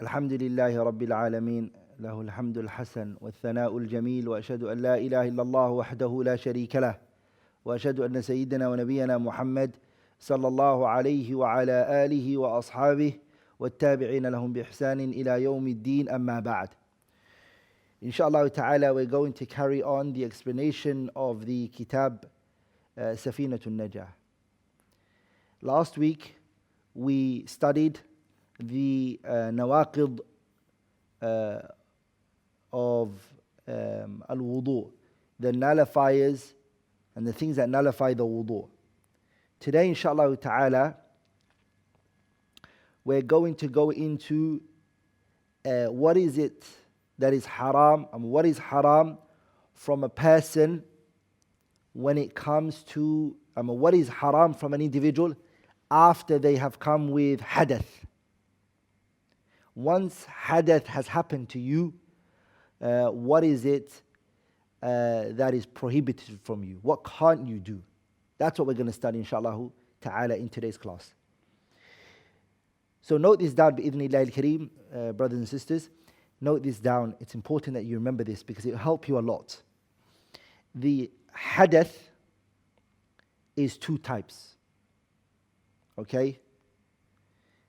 الحمد لله رب العالمين له الحمد الحسن والثناء الجميل وأشهد أن لا إله إلا الله وحده لا شريك له وأشهد أن سيدنا ونبينا محمد صلى الله عليه وعلى آله وأصحابه والتابعين لهم بإحسان إلى يوم الدين أما بعد. Inshallah ta'ala, we're going to carry on the explanation of the Kitab Safinatun Najah. Last week we studied the nawaqid of al-wudu, the nullifiers and the things that nullify the wudu. Today, inshallah ta'ala, we're going to go into what is it that is haram and what is haram from a person when it comes to what is haram from an individual after they have come with hadath. Once hadath has happened to you, what is it that is prohibited from you? What can't you do? That's what we're going to study, inshallah ta'ala, in today's class. So note this down, bi'idhnillah al-kareem, brothers and sisters. Note this down. It's important that you remember this because it will help you a lot. The hadath is two types. Okay?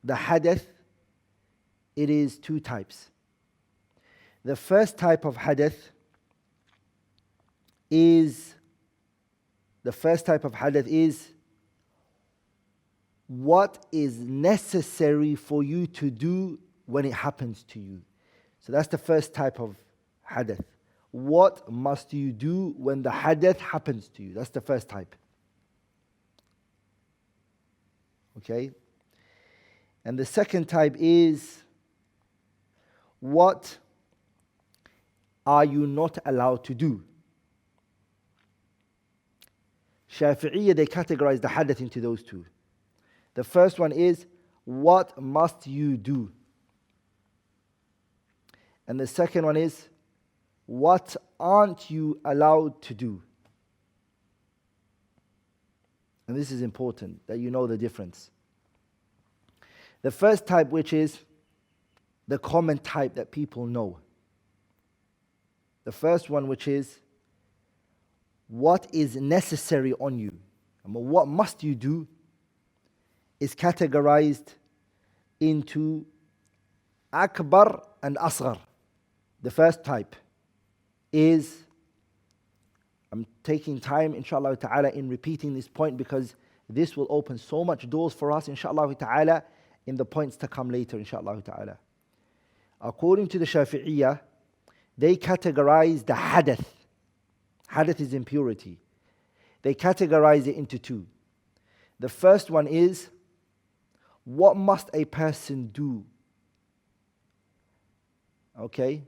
The hadath, it is two types. The first type of hadath is what is necessary for you to do when it happens to you. So that's the first type of hadath. What must you do when the hadath happens to you? That's the first type. Okay? And the second type is, what are you not allowed to do? Shafi'iyya, they categorize the hadath into those two. The first one is, what must you do? And the second one is, what aren't you allowed to do? And this is important that you know the difference. The first type, which is the common type that people know. The first one, which is what is necessary on you, and what must you do, is categorized into akbar and asghar. The first type is, I'm taking time inshallah ta'ala in repeating this point because this will open so much doors for us inshallah ta'ala in the points to come later inshallah ta'ala. According to the Shafi'iyya, they categorize the hadath. Hadath is impurity. They categorize it into two. The first one is, what must a person do? Okay?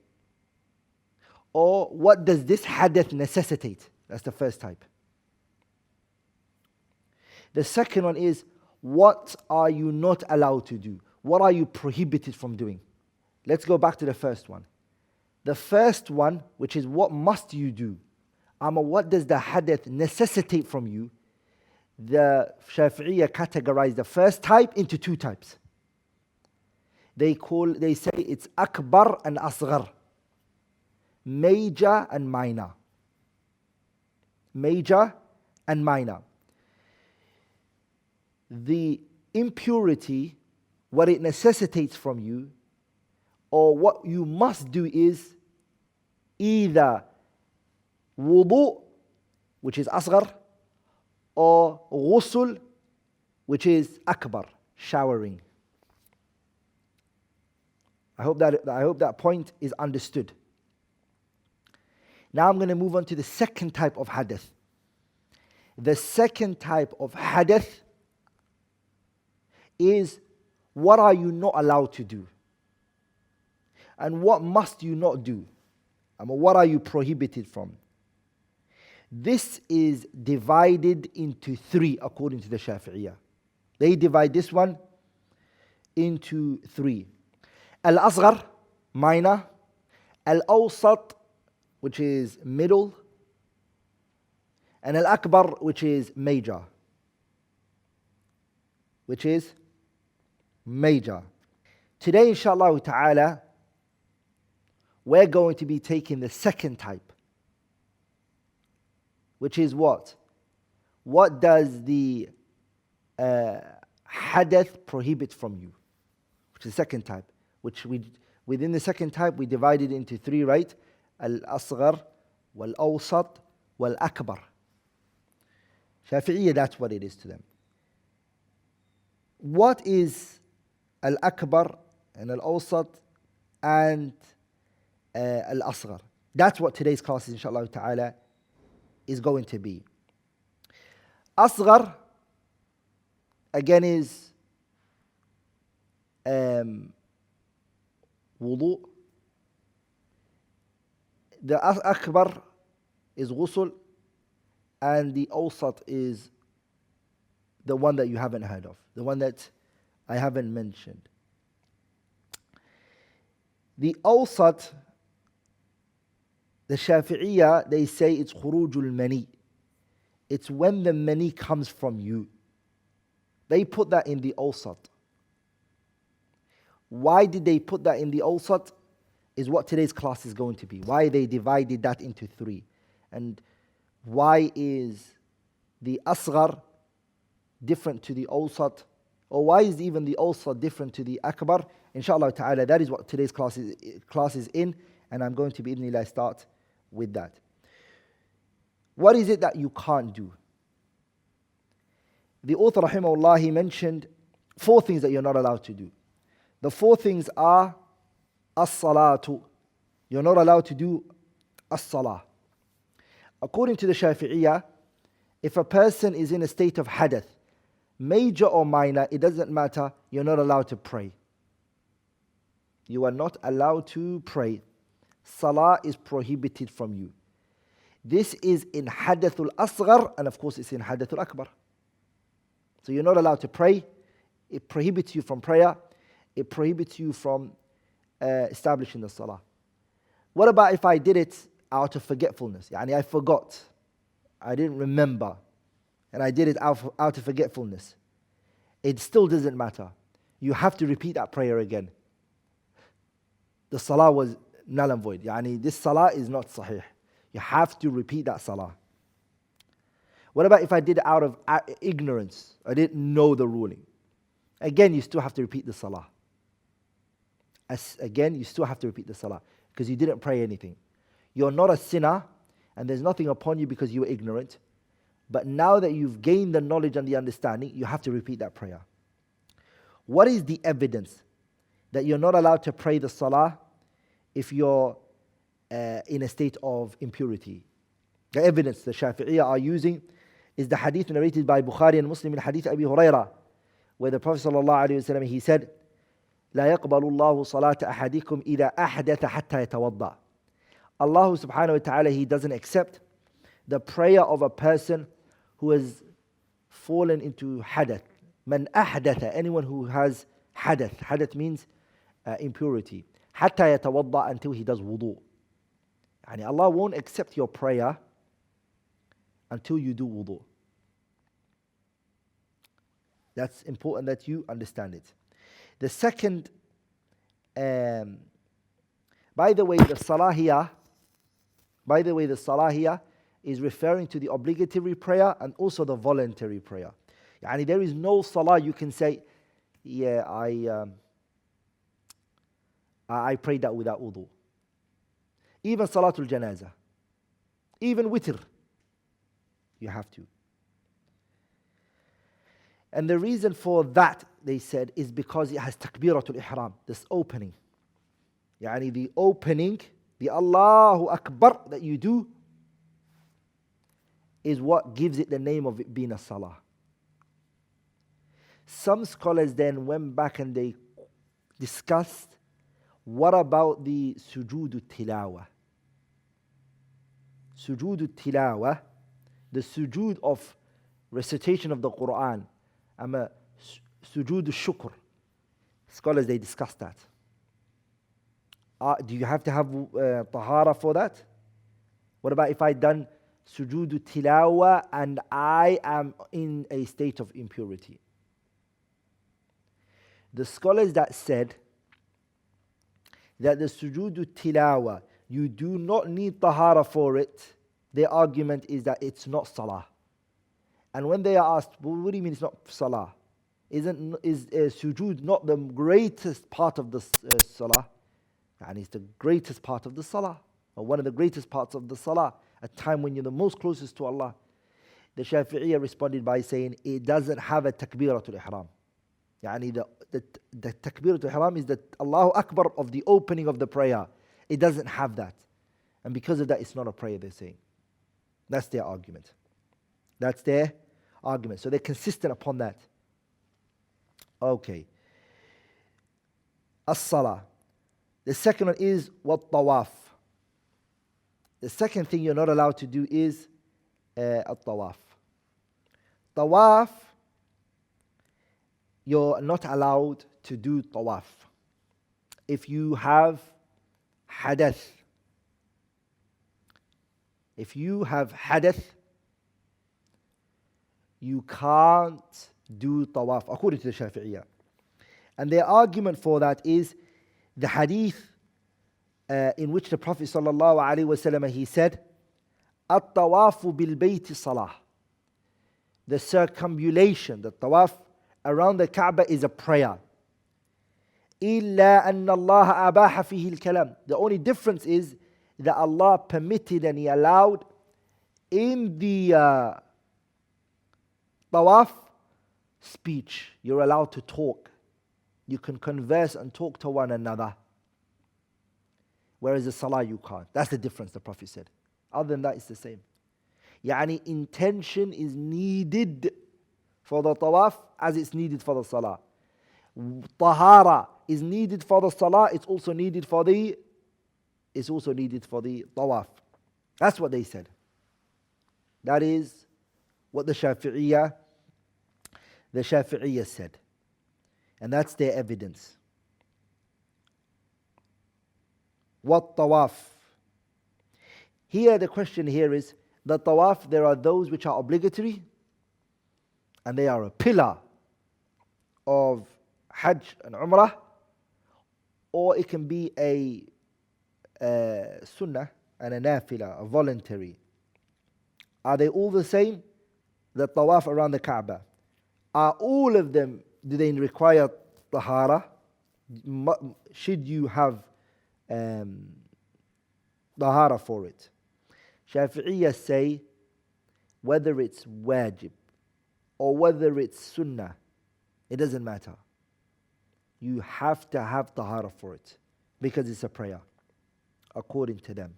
Or what does this hadath necessitate? That's the first type. The second one is, what are you not allowed to do? What are you prohibited from doing? Let's go back to the first one. The first one, which is what must you do? What does the hadath necessitate from you? The Shafi'iyya categorize the first type into two types. They say it's akbar and asghar. Major and minor. Major and minor. The impurity, what it necessitates from you, or what you must do is either wudu, which is asghar, or ghusl, which is akbar, showering. I hope that point is understood. Now I'm going to move on to the second type of hadath. The second type of hadath is, what are you not allowed to do? And what must you not do? What are you prohibited from? This is divided into three according to the Shafi'iyya. They divide this one into three. Al-Asghar, minor. Al-Awsat, which is middle. And Al-Akbar, which is major. which is major. Today, inshallah ta'ala, we're going to be taking the second type, which is what? What does the hadath prohibit from you? Which is the second type. Within the second type, we divided into three, right? Al-asghar, wal-awsat, wal-akbar. Shafi'iyya, that's what it is to them. What is al-akbar and al-awsat and al-asghar? That's what today's class, inshallah ta'ala, is going to be. Asghar, again, is wudu. The akbar is ghusl, and the awsat is the one that you haven't heard of, the one that I haven't mentioned. The awsat, the Shafi'iyya, they say it's khurujul mani. It's when the mani comes from you. They put that in the awsat. Why did they put that in the awsat is what today's class is going to be. Why they divided that into three. And why is the asghar different to the awsat? Or why is even the awsat different to the akbar? Inshallah ta'ala, that is what today's class is in. And I'm going to be, idhnillah, start with that. What is it that you can't do? The author, rahimahullah, he mentioned 4 things that you're not allowed to do. The 4 things are as-salatu. You're not allowed to do as-salah. According to the Shafi'iyya, if a person is in a state of hadath, major or minor, it doesn't matter, you're not allowed to pray. You are not allowed to pray. Salah is prohibited from you. This is in hadathul asghar, and of course it's in hadathul akbar. So you're not allowed to pray. It prohibits you from prayer. It prohibits you from establishing the salah. What about if I did it out of forgetfulness? Yani I forgot. I didn't remember. And I did it out of forgetfulness. It still doesn't matter. You have to repeat that prayer again. The salah was null and void. Yani this salah is not sahih. You have to repeat that salah. What about if I did it out of ignorance? I didn't know the ruling. Again, you still have to repeat the salah. Again, you still have to repeat the salah because you didn't pray anything. You're not a sinner and there's nothing upon you because you were ignorant. But now that you've gained the knowledge and the understanding, you have to repeat that prayer. What is the evidence that you're not allowed to pray the salah if you're in a state of impurity? The evidence the Shafi'iyya are using is the hadith narrated by Bukhari and Muslim in hadith Abi Hurairah, where the Prophet ﷺ, he said, لا يقبل الله صلاة أحدكم إذا أحدث حتى يتوضأ. Allah subhanahu wa ta'ala, He doesn't accept the prayer of a person who has fallen into hadath. Man ahdatha, anyone who has hadath. Hadath means impurity. حتى يتوضأ, until he does wudu. Yani Allah won't accept your prayer until you do wudu. That's important that you understand it. The second, by the way, the salah here is referring to the obligatory prayer and also the voluntary prayer. Yani there is no salah you can say, yeah, I prayed that without wudu. Even salatul janazah, even witr, you have to. And the reason for that, they said, is because it has takbiratul ihram, this opening. Yani the opening, the Allahu Akbar that you do, is what gives it the name of it being a salah. Some scholars then went back and they discussed, what about the sujood tilawa? Sujood tilawa, the sujood of recitation of the Quran, sujood shukr. Scholars, they discussed that. Do you have to have tahara for that? What about if I done sujood tilawa and I am in a state of impurity? The scholars that said that the sujood tilawa, you do not need tahara for it, their argument is that it's not salah. And when they are asked, well, what do you mean it's not salah? Is sujood not the greatest part of the salah? And it's the greatest part of the salah, or one of the greatest parts of the salah, a time when you're the most closest to Allah. The Shafi'iyya responded by saying it doesn't have a takbiratul ihram. Yani the takbiratul ihram is the Allahu Akbar of the opening of the prayer. It doesn't have that. And because of that, it's not a prayer, they're saying. That's their argument. That's their argument. So they're consistent upon that. Okay. As-salah. The second one is what tawaf. The second thing you're not allowed to do is at-tawaf. Tawaf, you're not allowed to do tawaf if you have hadath. If you have hadath, you can't do tawaf, according to the Shafi'iyya. And their argument for that is the hadith in which the Prophet ﷺ, he said, "At-tawafu bil-bayti salah." The circumambulation, the tawaf around the Kaaba is a prayer. إِلَّا أَنَّ اللَّهَ أَبَاحَ فِيهِ الْكَلَامِ. The only difference is that Allah permitted and He allowed in the tawaf speech. You're allowed to talk. You can converse and talk to one another. Whereas the salah you can't. That's the difference, the Prophet said. Other than that, it's the same. Yani intention is needed for the tawaf as it's needed for the salah. Tahara is needed for the salah, it's also needed for the tawaf. That's what they said. That is what the Shafi'iyya said. And that's their evidence. What tawaf? Here the question here is, the tawaf, there are those which are obligatory and they are a pillar of Hajj and Umrah, or it can be a sunnah and a nafila, a voluntary. Are they all the same? The tawaf around the Kaaba. Are all of them, do they require tahara? Should you have tahara for it? Shafi'iyya say whether it's wajib or whether it's sunnah, it doesn't matter. You have to have tahara for it because it's a prayer, according to them.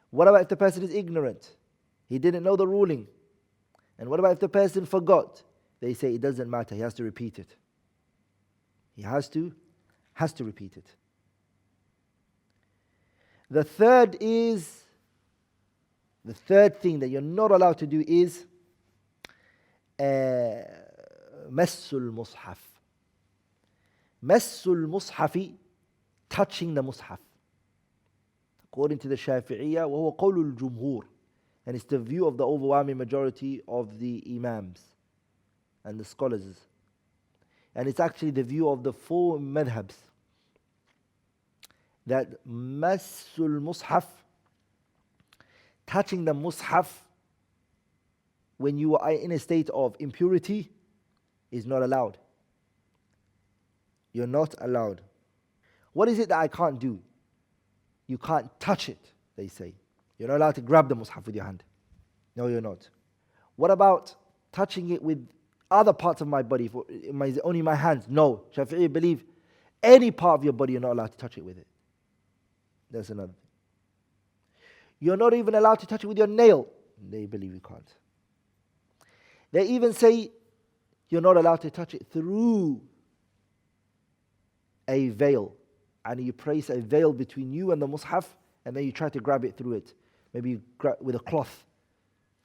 What about if the person is ignorant? He didn't know the ruling. And what about if the person forgot? They say it doesn't matter, he has to repeat it. He has to repeat it. The third thing that you're not allowed to do is Massul Mushaf. Massul Mushafi, touching the Mushaf. According to the Shafi'iyya, وهو قول الجمهور, and it's the view of the overwhelming majority of the Imams and the scholars. And it's actually the view of the four madhabs, that Massul Mushaf, touching the Mushaf when you are in a state of impurity, is not allowed. You're not allowed. What is it that I can't do? You can't touch it, they say. You're not allowed to grab the Mus'haf with your hand. No, you're not. What about touching it with other parts of my body, only my hands? No. Shafi'i believe any part of your body you're not allowed to touch it with it. That's another thing. You're not even allowed to touch it with your nail. They believe you can't. They even say you're not allowed to touch it through a veil. And you place a veil between you and the Mus'haf, and then you try to grab it through it. Maybe you grab with a cloth.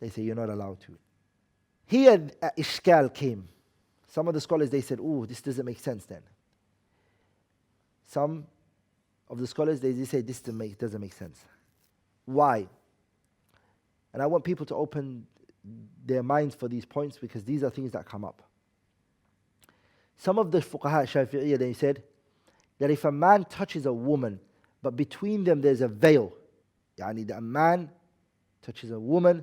They say you're not allowed to. Here, Ishkal came. Some of the scholars, they said, oh, this doesn't make sense then. Some of the scholars, they say this doesn't make sense. Why? And I want people to open their minds for these points because these are things that come up. Some of the fuqaha Shafi'iyya, they said that if a man touches a woman, but between them there's a veil, يعني that a man touches a woman,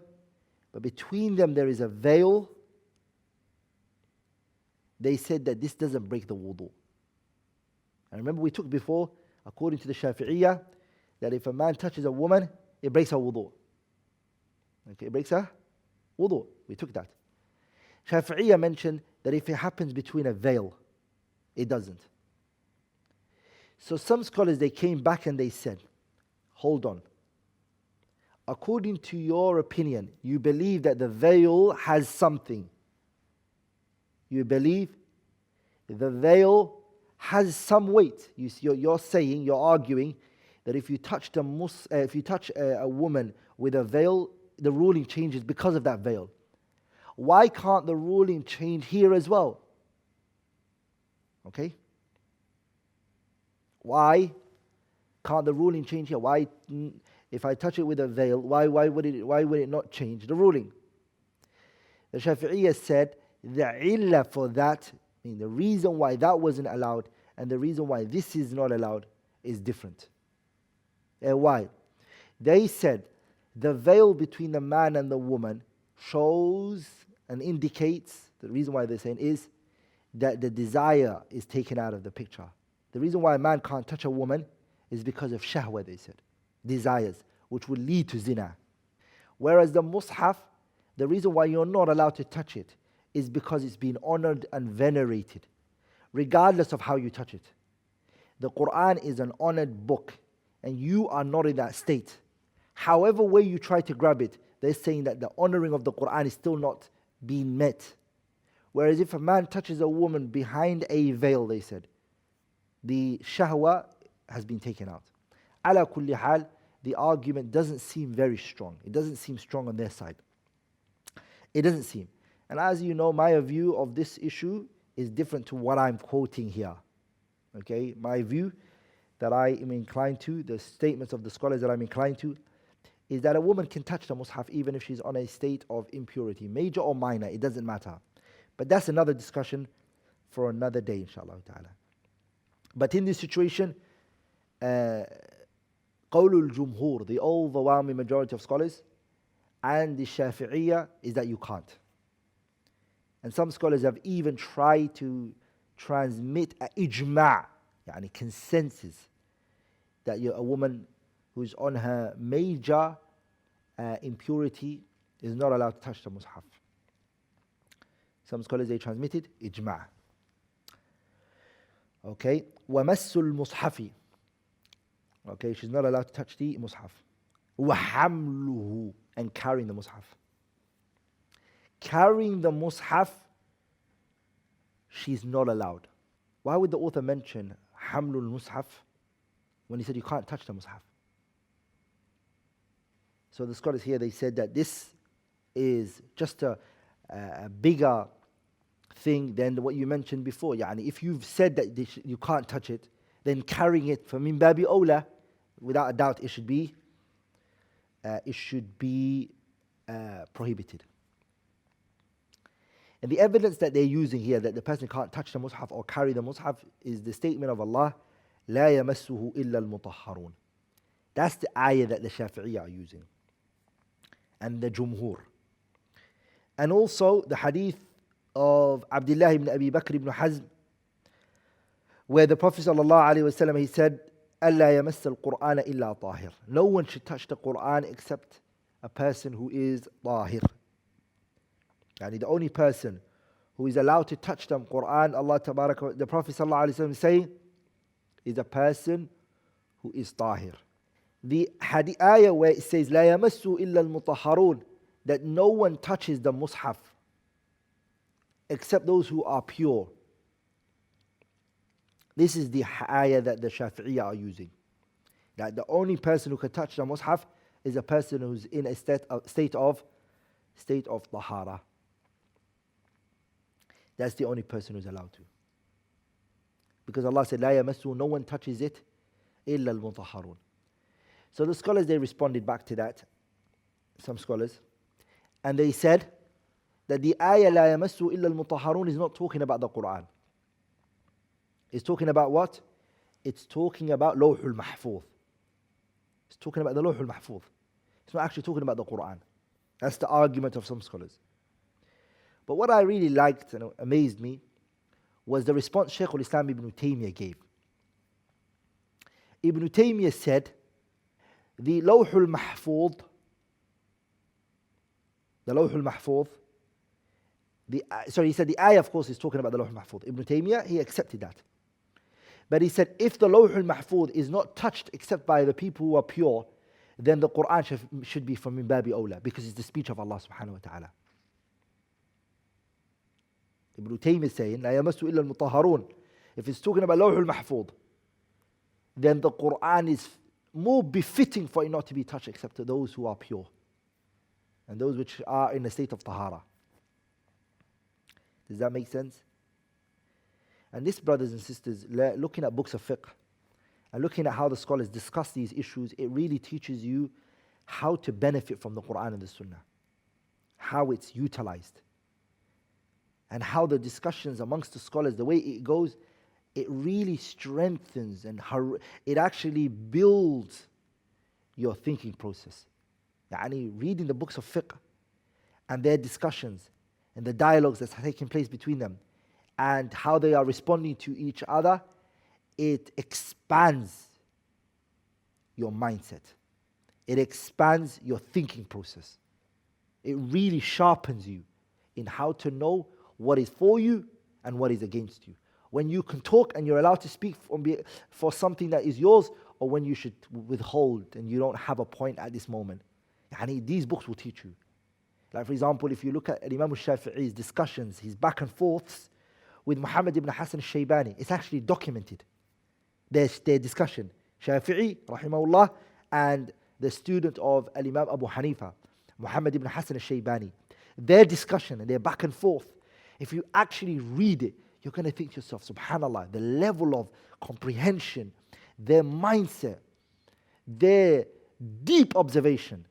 but between them there is a veil, they said that this doesn't break the wudu. And remember we took before, according to the Shafi'iyya, that if a man touches a woman, it breaks her wudu. Okay, it breaks her wudu. We took that. Shafi'iyya mentioned that if it happens between a veil, it doesn't. So some scholars, they came back and they said, hold on. According to your opinion, you believe that the veil has something. You believe the veil has some weight. You're saying, you're arguing that if you touch a woman with a veil, the ruling changes because of that veil. Why can't the ruling change here as well? Okay? Why can't the ruling change here? Why, if I touch it with a veil, why would it not change the ruling? The Shafi'iyya said the illah for that, the reason why that wasn't allowed and the reason why this is not allowed is different. Why? They said the veil between the man and the woman shows and indicates, the reason why they're saying is that the desire is taken out of the picture. The reason why a man can't touch a woman is because of shahwa, they said, desires, which will lead to zina. Whereas the mushaf, the reason why you're not allowed to touch it is because it's been honored and venerated, regardless of how you touch it. The Quran is an honored book, and you are not in that state. However way you try to grab it, they're saying that the honoring of the Quran is still not being met. Whereas if a man touches a woman behind a veil, they said, the shahwa has been taken out. Ala kulli hal, the argument doesn't seem very strong. It doesn't seem strong on their side. It doesn't seem. And as you know, my view of this issue is different to what I'm quoting here. Okay, my view that I am inclined to, the statements of the scholars that I'm inclined to, is that a woman can touch the mushaf even if she's on a state of impurity, major or minor, it doesn't matter. But that's another discussion for another day, inshallah ta'ala. But in this situation, قول الجمهور, the overwhelming majority of scholars, and the Shafi'iyya is that you can't. And some scholars have even tried to transmit a ijma', yani consensus, that a woman who's on her major impurity is not allowed to touch the mushaf. Some scholars, they transmitted ijma'. Okay, وَمَسُّ الْمُصْحَفِ. Okay, she's not allowed to touch the mushaf. وَحَمْلُهُ, and carrying the mushaf. Carrying the mushaf, she's not allowed. Why would the author mention hamlul mushaf when he said you can't touch the mushaf? So the scholars here, they said that this is just a bigger thing than what you mentioned before. Yani if you've said that you can't touch it, then carrying it for min babi awla, without a doubt, it should be prohibited. And the evidence that they're using here that the person can't touch the mushaf or carry the mushaf is the statement of Allah, لا يمسه إلا المطهرون. That's the ayah that the Shafi'iyya are using, and the Jumhur. And also the hadith of Abdullah ibn Abi Bakr ibn Hazm, where the Prophet ﷺ, he said, ألا يمس القرآن إلا طاهر. No one should touch the Quran except a person who is طاهر. Yani the only person who is allowed to touch the Quran, the Prophet ﷺ is saying, is a person who is طاهر. The ayah where it says لا يمس إلا المطهرون, that no one touches the mushaf except those who are pure. This is the ayah that the Shafi'iyya are using. That the only person who can touch the mushaf is a person who's in a state of tahara. That's the only person who's allowed to. Because Allah said, لا يمسه, no one touches it, إلا المطهرون. So the scholars, they responded back to that, some scholars, and they said that the ayah لا يمسه إلا المطهرون is not talking about the Quran. It's talking about what? It's talking about Lawhul Mahfuz. It's talking about the Lawhul Mahfuz. It's not actually talking about the Quran. That's the argument of some scholars. But what I really liked and amazed me was the response Shaykh al-Islam Ibn Taymiyyah gave. Ibn Taymiyyah said, the Lawhul Mahfuz, he said the ayah, of course, is talking about the Lawhul Mahfuz. Ibn Taymiyyah, he accepted that. But he said, if the Lawhul Mahfuz is not touched except by the people who are pure, then the Quran should be from min babi awla, because it's the speech of Allah subhanahu wa ta'ala. Ibn Taymiyyah is saying, لا يمس إلا المطهرون. If it's talking about Lawhul Mahfuz, then the Quran is more befitting for it not to be touched except to those who are pure and those which are in a state of tahara. Does that make sense? And this, brothers and sisters, looking at books of fiqh and looking at how the scholars discuss these issues, it really teaches you how to benefit from the Quran and the Sunnah, how it's utilized, and how the discussions amongst the scholars, the way it goes, it really strengthens and it actually builds your thinking process. Yani reading the books of fiqh and their discussions and the dialogues that's taking place between them and how they are responding to each other, it expands your mindset. It expands your thinking process. It really sharpens you in how to know what is for you and what is against you. When you can talk and you're allowed to speak for something that is yours, or when you should withhold and you don't have a point at this moment. Yani these books will teach you. Like for example, if you look at Imam al-Shafi'i's discussions, his back and forths with Muhammad ibn Hassan al-Shaybani, it's actually documented. Their discussion. Shafi'i, rahimahullah, and the student of Al-Imam Abu Hanifa, Muhammad ibn Hassan al-Shaybani. Their discussion and their back and forth, if you actually read it, you're going to think to yourself, subhanAllah, the level of comprehension, their mindset, their deep observation,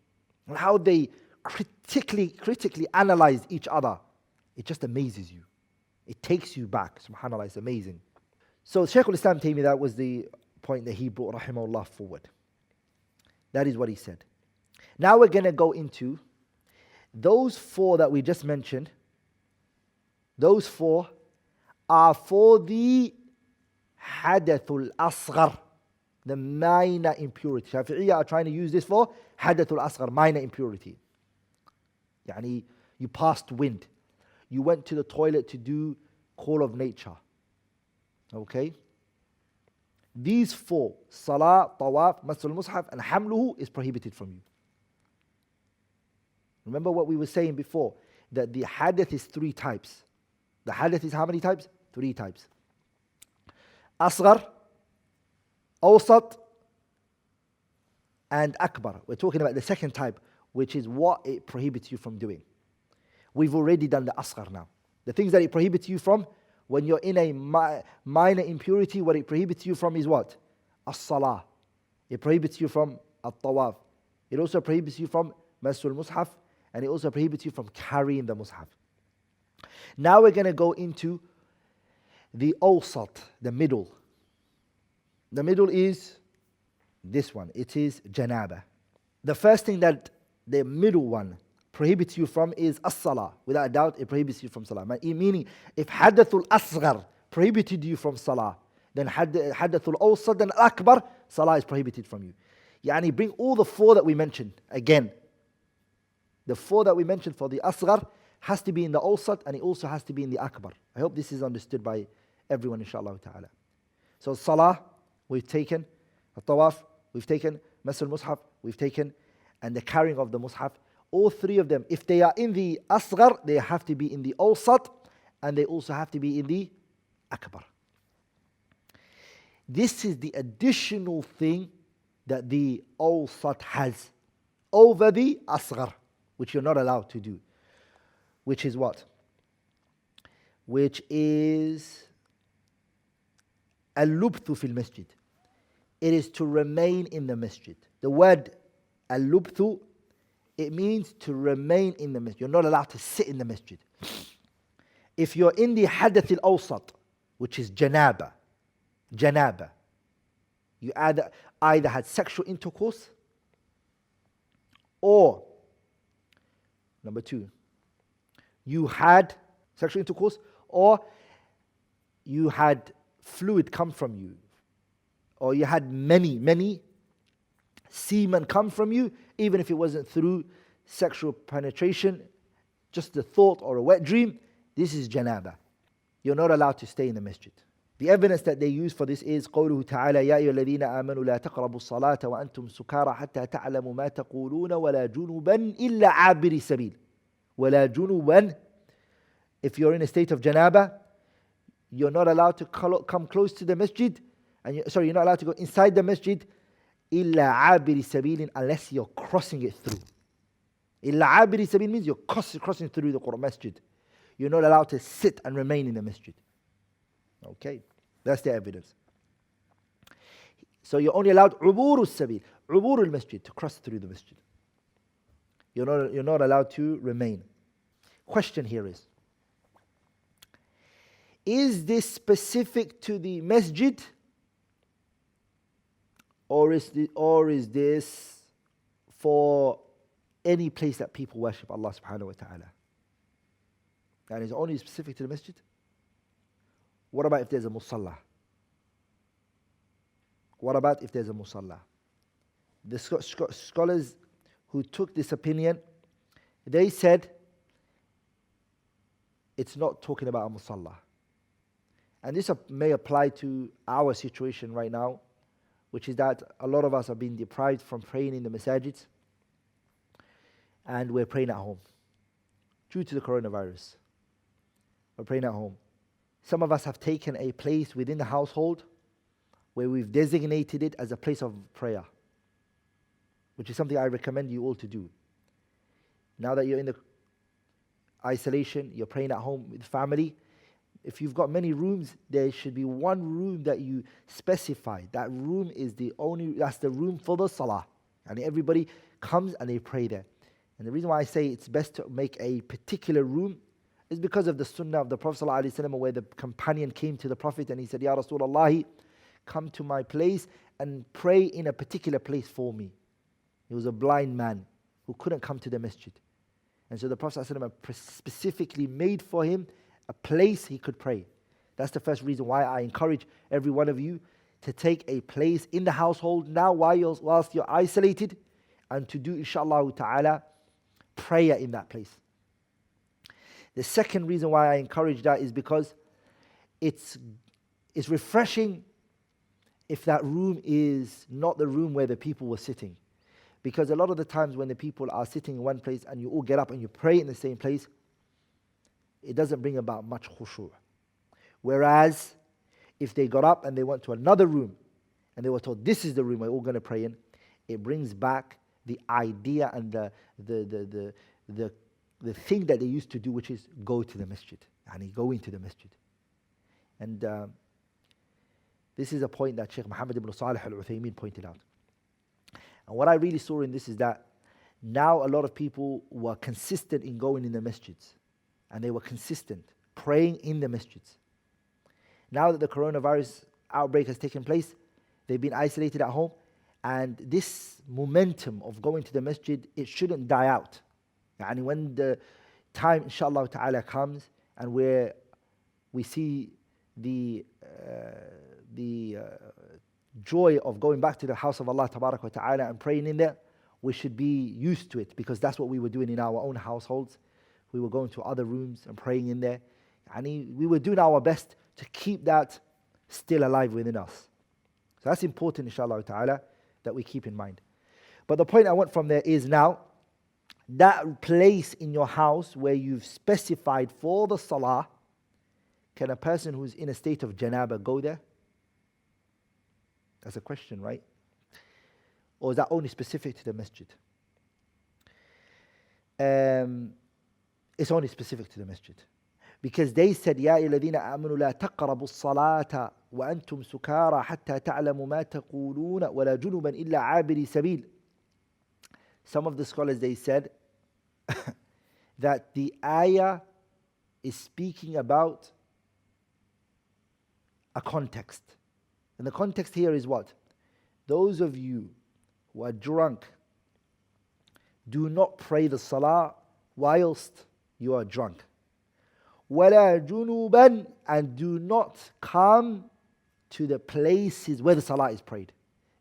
and how they critically analyze each other. It just amazes you. It takes you back. SubhanAllah, it's amazing. So Shaykh al-Islam Taymiyyah, that was the point that he brought, rahimahullah, forward. That is what he said. Now we're going to go into those four that we just mentioned. Those four are for the hadathul asghar, the minor impurity. Shafi'iyya are trying to use this for hadathul asghar, minor impurity. Yani, you passed wind. You went to the toilet to do call of nature. Okay? These four, salah, tawaf, masul mushaf, and hamluhu, is prohibited from you. Remember what we were saying before, that the hadath is three types. The hadath is how many types? Three types. Asghar, awsat, and akbar. We're talking about the second type, which is what it prohibits you from doing. We've already done the asghar now. The things that it prohibits you from, when you're in a minor impurity, what it prohibits you from is what? As-salah. It prohibits you from at-tawaf. It also prohibits you from masul mushaf, and it also prohibits you from carrying the mushaf. Now we're going to go into the awsat, the middle. The middle is this one. It is janaba. The first thing that the middle one prohibits you from is as-salah. Without a doubt, it prohibits you from salah. Meaning, if hadathul asghar prohibited you from salah, then hadathul awsat and akbar, salah is prohibited from you. Yani bring all the four that we mentioned again. The four that we mentioned for the asghar has to be in the awsat, and it also has to be in the akbar. I hope this is understood by everyone, inshallah ta'ala. So salah, we've taken. Tawaf, we've taken. Masul mushaf, we've taken. And the carrying of the mushaf. All three of them, if they are in the asghar, they have to be in the awsat, and they also have to be in the akbar. This is the additional thing that the awsat has over the asghar, which you're not allowed to do. Which is what? Which is al-lubthu fil masjid. It is to remain in the masjid. The word al-lubthu, it means to remain in the masjid. You're not allowed to sit in the masjid. If you're in the hadath al-awsat, which is janaba, Janaba. You either had sexual intercourse, or number two, you had sexual intercourse, or you had fluid come from you, or you had many semen come from you, even if it wasn't through sexual penetration, just a thought or a wet dream. This is janaba. You're not allowed to stay in the masjid. The evidence that they use for this is قوله تعالى يا أيها الذين آمنوا لا تقربوا الصلاة وأنتم سكارى حتى تعلموا ما تقولون ولا جنبا إلا عابري سبيل. ولا جنبا. If you're in a state of janaba, you're not allowed to come close to the masjid, and you're not allowed to go inside the masjid إلا عابري سبيل, unless you're crossing it through. إلا عابري سبيل means you're crossing through the masjid. You're not allowed to sit and remain in the masjid. Okay, that's the evidence. So you're only allowed عبور السبيل, عبور المسجد, to cross through the masjid. You're not allowed to remain. Question here is this specific to the masjid, or is this for any place that people worship Allah subhanahu wa ta'ala? And is it only specific to the masjid? What about if there's a musalla? What about if there's a musalla? The scholars who took this opinion, they said it's not talking about a musalla. And this may apply to our situation right now, which is that a lot of us are being deprived from praying in the masajids, and we're praying at home due to the coronavirus. We're praying at home. Some of us have taken a place within the household where we've designated it as a place of prayer, which is something I recommend you all to do. Now that you're in the isolation, you're praying at home with family, if you've got many rooms, there should be one room that you specify. That room is that's the room for the salah. And everybody comes and they pray there. And the reason why I say it's best to make a particular room is because of the sunnah of the Prophet ﷺ, where the companion came to the Prophet and he said, Ya Rasulullah, come to my place and pray in a particular place for me. He was a blind man who couldn't come to the masjid. And so the Prophet ﷺ specifically made for him a place he could pray. That's the first reason why I encourage every one of you to take a place in the household now whilst you're isolated, and to do, inshallah ta'ala, prayer in that place. The second reason why I encourage that is because it's refreshing if that room is not the room where the people were sitting. Because a lot of the times when the people are sitting in one place and you all get up and you pray in the same place, it doesn't bring about much khushu'. Whereas if they got up and they went to another room and they were told, this is the room we're all going to pray in, it brings back the idea and the thing that they used to do, which is go to the masjid. And go into the masjid. And this is a point that Shaykh Muhammad ibn Salih al-Uthaymeen pointed out. And what I really saw in this is that now a lot of people were consistent in going in the masjids. And they were consistent, praying in the masjids. Now that the coronavirus outbreak has taken place, they've been isolated at home, and this momentum of going to the masjid, it shouldn't die out. And when the time, inshallah ta'ala, comes, and where we see the joy of going back to the house of Allah tabarak wa ta'ala and praying in there, we should be used to it, because that's what we were doing in our own households. We were going to other rooms and praying in there. And we were doing our best to keep that still alive within us. So that's important, inshallah ta'ala, that we keep in mind. But the point I want from there is now, that place in your house where you've specified for the salah, can a person who's in a state of janaba go there? That's a question, right? Or is that only specific to the masjid? It's only specific to the masjid. Because they said, يَا أَيُّهَا الَّذِينَ آمَنُوا لَا تَقْرَبُوا الصَّلَاةَ وَأَنْتُمْ سُكَارَى حَتَّى تَعْلَمُوا مَا تَقُولُونَ وَلَا جُنُبًا إِلَّا عَابِرِي سَبِيلٍ. Some of the scholars, they said that the ayah is speaking about a context. And the context here is what? Those of you who are drunk, do not pray the salah whilst you are drunk. وَلَا جُنُوبًا, and do not come to the places where the salah is prayed.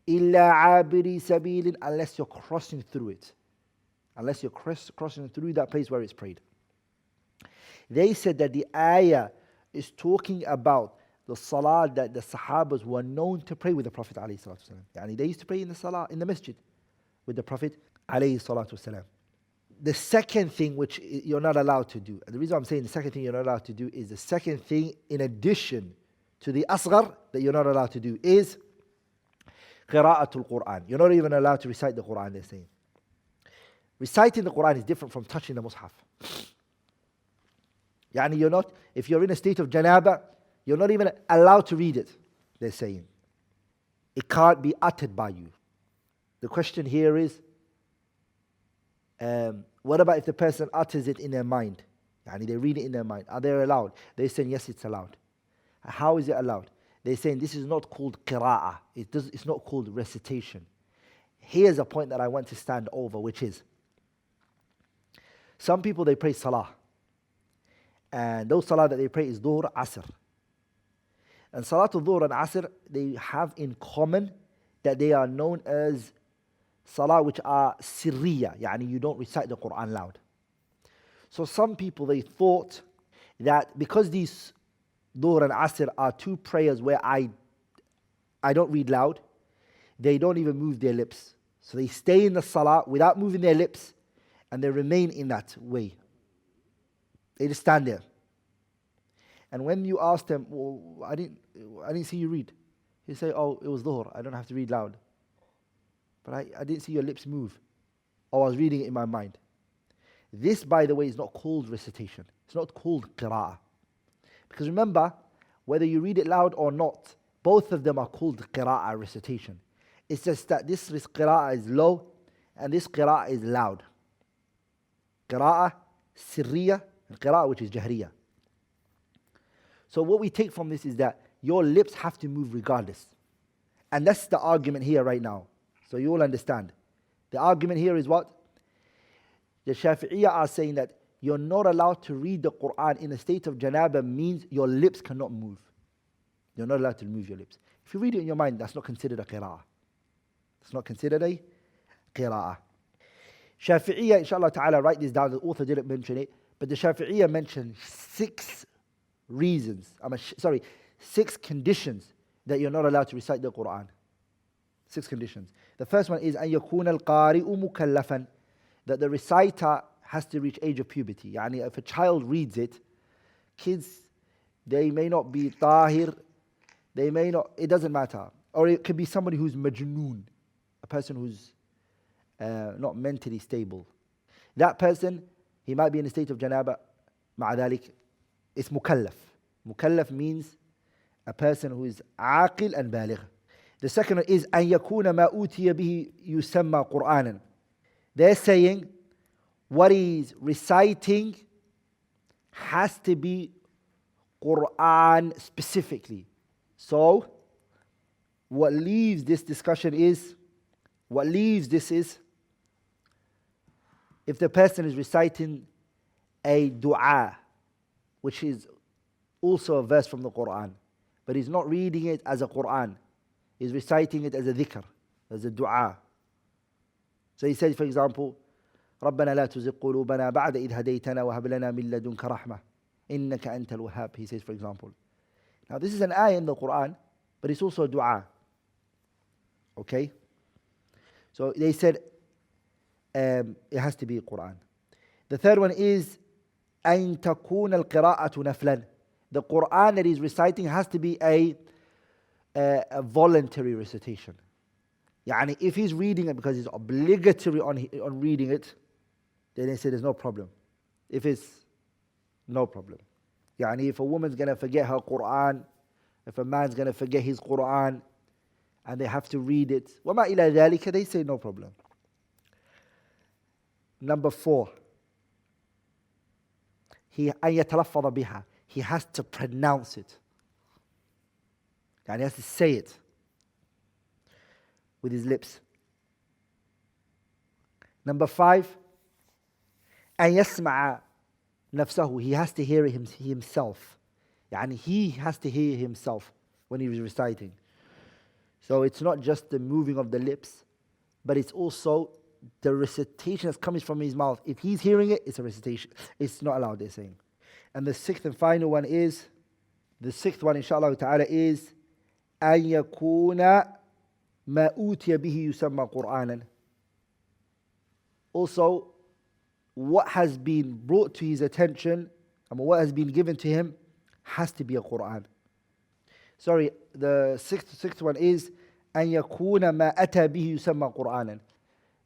إِلَّا عَابِرِي سَبِيلٍ, unless you're crossing through it. Unless you're crossing through that place where it's prayed. They said that the ayah is talking about the salah that the Sahabas were known to pray with the Prophet ﷺ. Yani they used to pray in the salah, in the masjid, with the Prophet ﷺ. The second thing which you're not allowed to do, and the reason I'm saying the second thing you're not allowed to do is the second thing in addition to the asghar that you're not allowed to do is qira'atul Quran. You're not even allowed to recite the Quran, they're saying. Reciting the Quran is different from touching the mushaf. Yani you're not, if you're in a state of janaba, you're not even allowed to read it, they're saying. It can't be uttered by you. The question here is, what about if the person utters it in their mind? Yani they read it in their mind. Are they allowed? They're saying yes, it's allowed. How is it allowed? They're saying this is not called qira'ah. It's not called recitation. Here's a point that I want to stand over, which is, some people they pray salah. And those salah that they pray is dhuhr, asr. And salatul dhuhr and asr, they have in common that they are known as salah which are sirriya, yani you don't recite the Quran loud. So some people they thought that because these dhuhr and asr are two prayers where I don't read loud, they don't even move their lips. So they stay in the salah without moving their lips and they remain in that way. They just stand there. And when you ask them, well, I didn't see you read. They say, oh, it was dhuhr, I don't have to read loud. But I didn't see your lips move. Oh, I was reading it in my mind. This, by the way, is not called recitation. It's not called qira'ah. Because remember, whether you read it loud or not, both of them are called qira'ah, recitation. It's just that this qira'ah is low and this qira'ah is loud. Qira'ah sirriya and qira'ah which is jahriya. So what we take from this is that your lips have to move regardless. And that's the argument here right now. So you all understand. The argument here is what? The Shafi'iyya are saying that you're not allowed to read the Quran in a state of janaba means your lips cannot move. You're not allowed to move your lips. If you read it in your mind, that's not considered a qira'ah. It's not considered a qira'ah. Shafi'iyya, inshallah ta'ala, write this down. The author didn't mention it. But the Shafi'iyya mentioned 6 conditions that you're not allowed to recite the Quran. 6 conditions. The first one is أن يكون القارئ مكلفا, that the reciter has to reach age of puberty. Yani if a child reads it, kids, they may not be tahir, they may not, it doesn't matter. Or it could be somebody who's majnoon, a person who's not mentally stable. That person, he might be in a state of janaba, مع ذلك, it's mukallaf. Mukallaf means a person who is aqil and baligh. The second one is أن يكون ما أوتي به يسمى قرآنا. They're saying what he's reciting has to be Quran specifically. So what leaves this is if the person is reciting a dua, which is also a verse from the Quran, but he's not reading it as a Quran. He's reciting it as a dhikr, as a dua. So he said, for example, رَبَّنَا لَا تُزِغْ قُلُوبَنَا بَعْدَ إِذْ هَدَيْتَنَا وَهَبْ لَنَا مِن لَدُنْكَ رَحْمَةً إِنَّكَ أَنْتَ الْوَهَّابُ. He says, for example. Now this is an ayah in the Quran, but it's also a dua. Okay? So they said it has to be Quran. The third one is أَن تَكُونَ الْقِرَاءَةُ نَفْلًا. The Quran that he's reciting has to be a voluntary recitation. Yani if he's reading it because it's obligatory on reading it, then they say there's no problem. If it's no problem. Yani if a woman's going to forget her Quran, if a man's going to forget his Quran, and they have to read it, وَمَا إِلَى ذَلِكَ, they say no problem. Number 4, أن يتلفظ بها. He has to pronounce it. And he has to say it. with his lips. Number 5, أن يسمع نفسه. He has to hear himself. يعني he has to hear himself when he is reciting. So it's not just the moving of the lips, but it's also the recitation that's coming from his mouth. If he's hearing it, it's a recitation. It's not allowed, they're saying. And the 6th and final one is, the 6th one, inshallah ta'ala, is أن يكون ما أوتي به يسمى قرآنا. Also, what has been brought to his attention, and what has been given to him, has to be a Quran. Sorry, the sixth one is أن يكون ما أتى به يسمى قرآنا.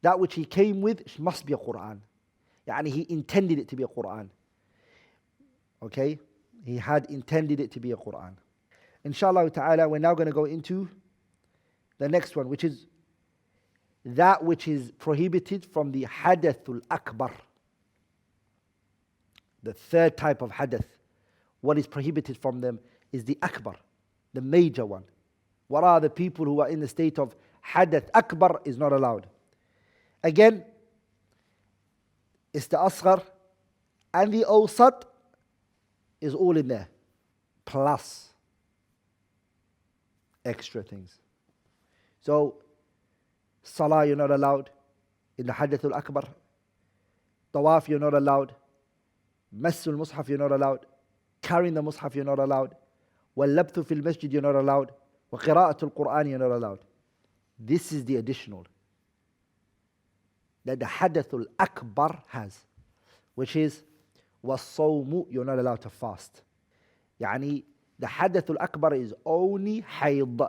That which he came with must be a Quran. يعني he intended it to be a Quran. Okay? He had intended it to be a Quran. Inshallah ta'ala, we're now going to go into the next one, which is that which is prohibited from the hadathul akbar. The third type of hadath. What is prohibited from them is the akbar, the major one. What are the people who are in the state of hadath akbar is not allowed. Again, it's the asghar and the awsat is all in there, plus extra things. So, salah you're not allowed in the hadath al-akbar. Tawaf you're not allowed. Massul mushaf you're not allowed. Carrying the mushaf you're not allowed. Wal-labthu fil masjid you're not allowed. Wa qira'atul Qur'an you're not allowed. This is the additional that the hadath al-akbar has, which is was-sawmu, you're not allowed to fast. Yani the hadath al-akbar is only hayd.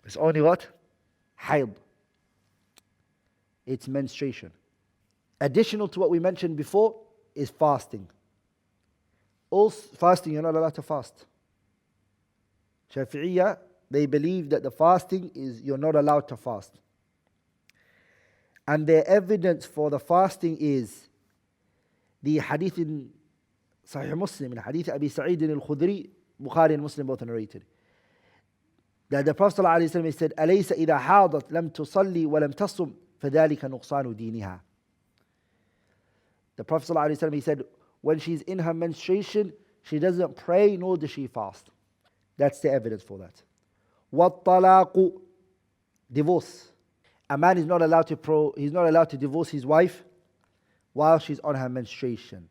It's only what? Hayd. It's menstruation. Additional to what we mentioned before is fasting. Also, fasting, you're not allowed to fast. Shafi'iyya, they believe that the fasting is, you're not allowed to fast. And their evidence for the fasting is the hadith in Sahih Muslim, in hadith Abi Sa'id al-Khudri, Bukhari and Muslim both narrated, that the Prophet ﷺ said, أَلَيْسَ إِذَا حَاضَتْ لَمْ تُصَلِّي وَلَمْ تَصُمْ فَذَلِكَ نُقْصَانُ دِينِهَا. The Prophet ﷺ, he said, when she's in her menstruation, she doesn't pray nor does she fast. That's the evidence for that. وَالطَّلَاقُ, divorce. A man is not allowed to he's not allowed to divorce his wife while she's on her menstruation.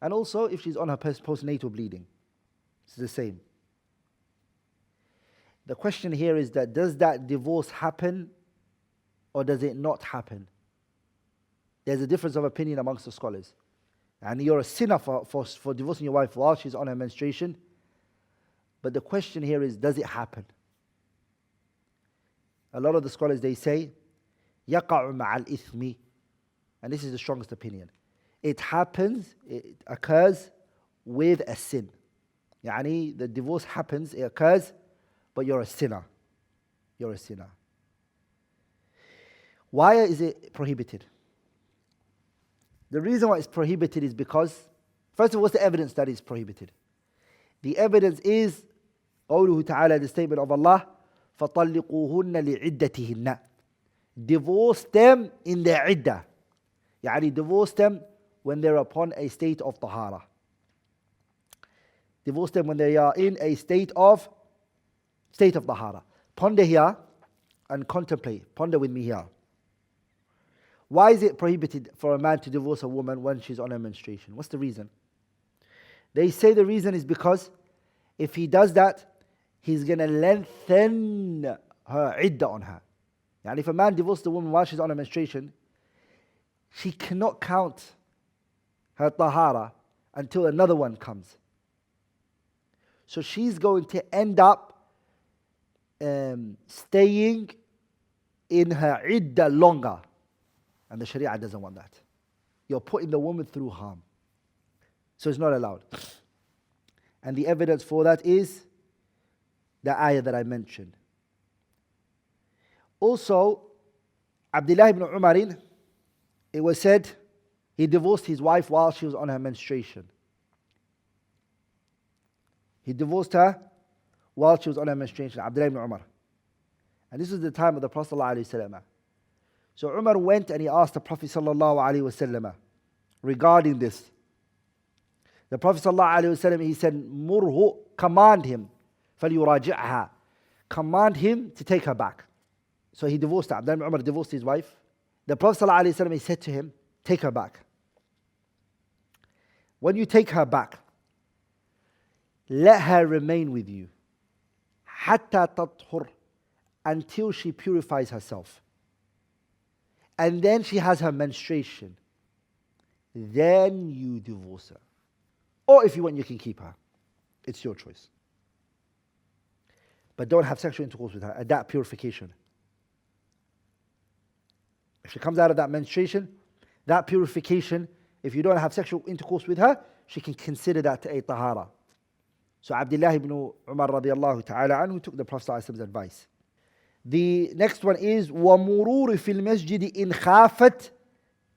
And also if she's on her postnatal bleeding. It's the same. The question here is that does that divorce happen or does it not happen? There's a difference of opinion amongst the scholars. And you're a sinner for divorcing your wife while she's on her menstruation. But the question here is, does it happen? A lot of the scholars, they say, يَقَعُ مَعَ الْإِثْمِ. And this is the strongest opinion. It happens, it occurs with a sin. Yani the divorce happens, it occurs, but you're a sinner. You're a sinner. Why is it prohibited? The reason why it's prohibited is because, first of all, what's the evidence that it's prohibited? The evidence is قوله تعالى, the statement of Allah, فَطَلِّقُوهُنَّ لِعِدَّتِهِنَّ. Divorce them in their iddah. Yani divorce them when they're upon a state of tahara. Divorce them when they are in a state of tahara. Ponder here and contemplate. Ponder with me here. Why is it prohibited for a man to divorce a woman when she's on her menstruation? What's the reason? They say the reason is because if he does that, he's going to lengthen her iddah on her. And if a man divorces a woman while she's on her menstruation, she cannot count her tahara until another one comes. So she's going to end up staying in her iddah longer. And the Sharia doesn't want that. You're putting the woman through harm. So it's not allowed. And the evidence for that is the ayah that I mentioned. Also, Abdullah ibn Umar, it was said he divorced his wife while she was on her menstruation. He divorced her while she was on her menstruation, Abdullah ibn Umar. And this was the time of the Prophet ﷺ. So Umar went and he asked the Prophet ﷺ regarding this. The Prophet ﷺ, he said, Murhu, command him, فَلْيُرَاجِعْهَا, command him to take her back. So he divorced her. Then Umar divorced his wife. The Prophet ﷺ, he said to him, take her back. When you take her back, let her remain with you حَتَّى تَطْهُرْ, until she purifies herself. And then she has her menstruation. Then you divorce her. Or if you want, you can keep her. It's your choice. But don't have sexual intercourse with her at that purification. If she comes out of that menstruation, that purification, if you don't have sexual intercourse with her, she can consider that a tahara. So Abdullah ibn Umar radiallahu ta'ala anhu took the Prophet's advice. The next one is وَمُرُورِ فِي الْمَسْجِدِ إِنْ خَافَتْ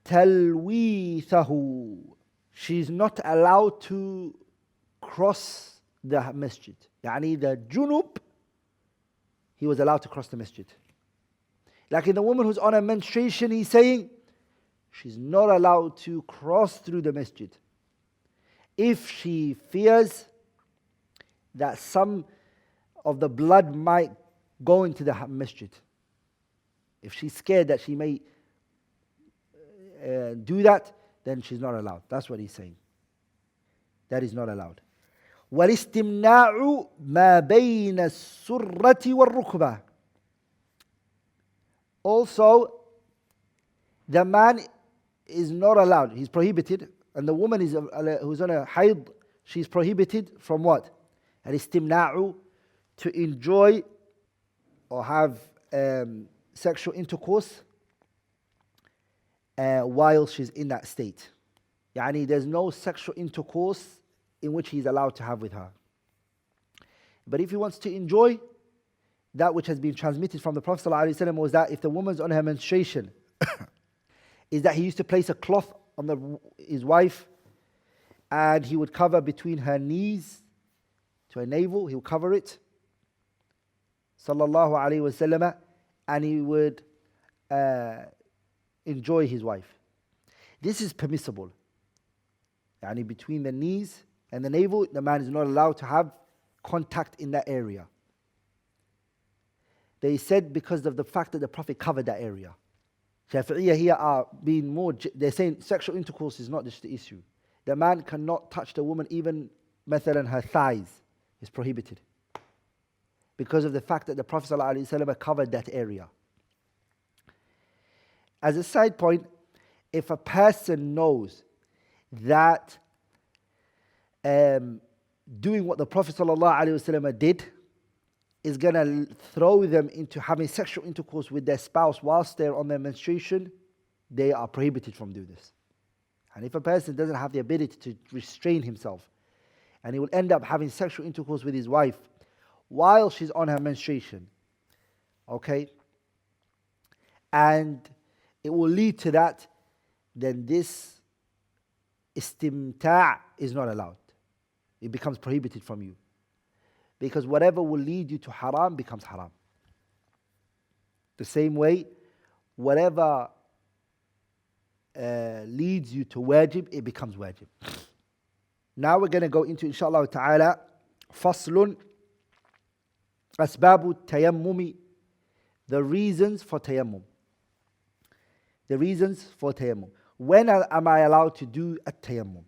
تَلْوِيثَهُ. She's not allowed to cross the masjid. Yani the junub, he was allowed to cross the masjid. Like in the woman who's on a menstruation, he's saying, she's not allowed to cross through the masjid. If she fears that some of the blood might go into the masjid, if she's scared that she may do that, then she's not allowed. That's what he's saying. That is not allowed. وَالِاسْتِمْنَاعُ مَا بَيْنَ السُّرَّةِ وَالرُّكْبَةِ. Also, the man is not allowed. He's prohibited. And the woman who's on a hayd, she's prohibited from what? Al-istimna'u, to enjoy or have sexual intercourse while she's in that state. Yani there's no sexual intercourse in which he's allowed to have with her. But if he wants to enjoy, that which has been transmitted from the Prophet ﷺ was that if the woman's on her menstruation, is that he used to place a cloth on his wife and he would cover between her knees to her navel, he would cover it, sallallahu alayhi wasallam, and he would enjoy his wife. This is permissible. Yani between the knees and the navel, the man is not allowed to have contact in that area. They said because of the fact that the Prophet covered that area. Shafi'iyah here are being more, they're saying sexual intercourse is not just the issue. The man cannot touch the woman, even mathalan her thighs is prohibited. Because of the fact that the Prophet ﷺ covered that area. As a side point, if a person knows that doing what the Prophet ﷺ did is going to throw them into having sexual intercourse with their spouse whilst they're on their menstruation, they are prohibited from doing this. And if a person doesn't have the ability to restrain himself, and he will end up having sexual intercourse with his wife while she's on her menstruation, okay, and it will lead to that, then this istimta' is not allowed. It becomes prohibited from you. Because whatever will lead you to haram becomes haram. The same way, whatever leads you to wajib, it becomes wajib. Now we're going to go into, inshallah ta'ala, faslun asbabu tayammumi, the reasons for tayammum. The reasons for tayammum. When am I allowed to do a tayammum?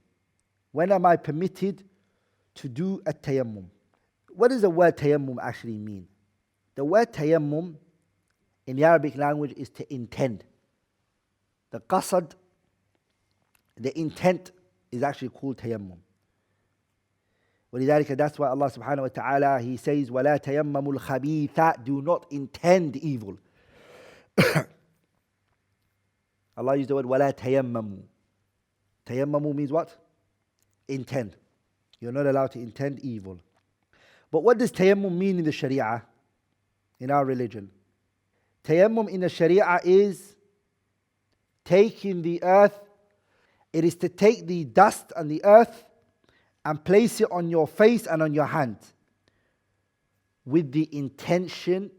When am I permitted to do a tayammum? What does the word tayammum actually mean? The word tayammum in the Arabic language is to intend. The qasad, the intent, is actually called tayammum. ولذلك, that's why Allah subhanahu wa ta'ala, He says, وَلَا تَيَمَّمُوا الْخَبِيثَ, do not intend evil. Allah used the word وَلَا تَيَمَّمُوا. Tayammamu means what? Intend. You're not allowed to intend evil. But what does tayammum mean in the Sharia, in our religion? Tayammum in the Sharia is taking the earth. It is to take the dust and the earth and place it on your face and on your hand with the intention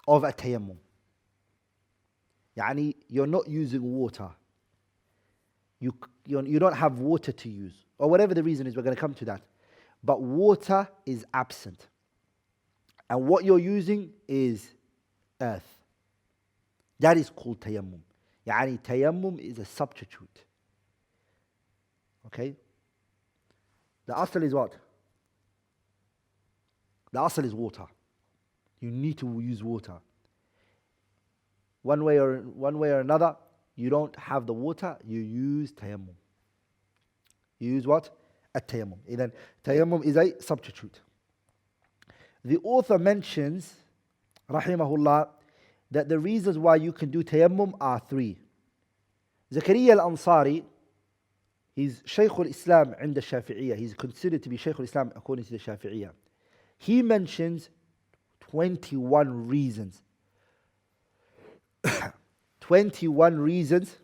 of a tayammum. Yani you're not using water. You don't have water to use. Or whatever the reason is, we're going to come to that. But water is absent. And what you're using is earth. That is called tayammum. Yani tayammum is a substitute. Okay? The asl is what? The asl is water. You need to use water. One way or another, you don't have the water, you use tayammum. You use what? A tayammum. Then tayammum is a substitute. The author mentions, rahimahullah, that the reasons why you can do tayammum are three. Zakaria al-Ansari, he's Shaykh al-Islam in the Shafi'iyah. He's considered to be Shaykh al-Islam according to the Shafi'iyah. He mentions 21 reasons. 21 reasons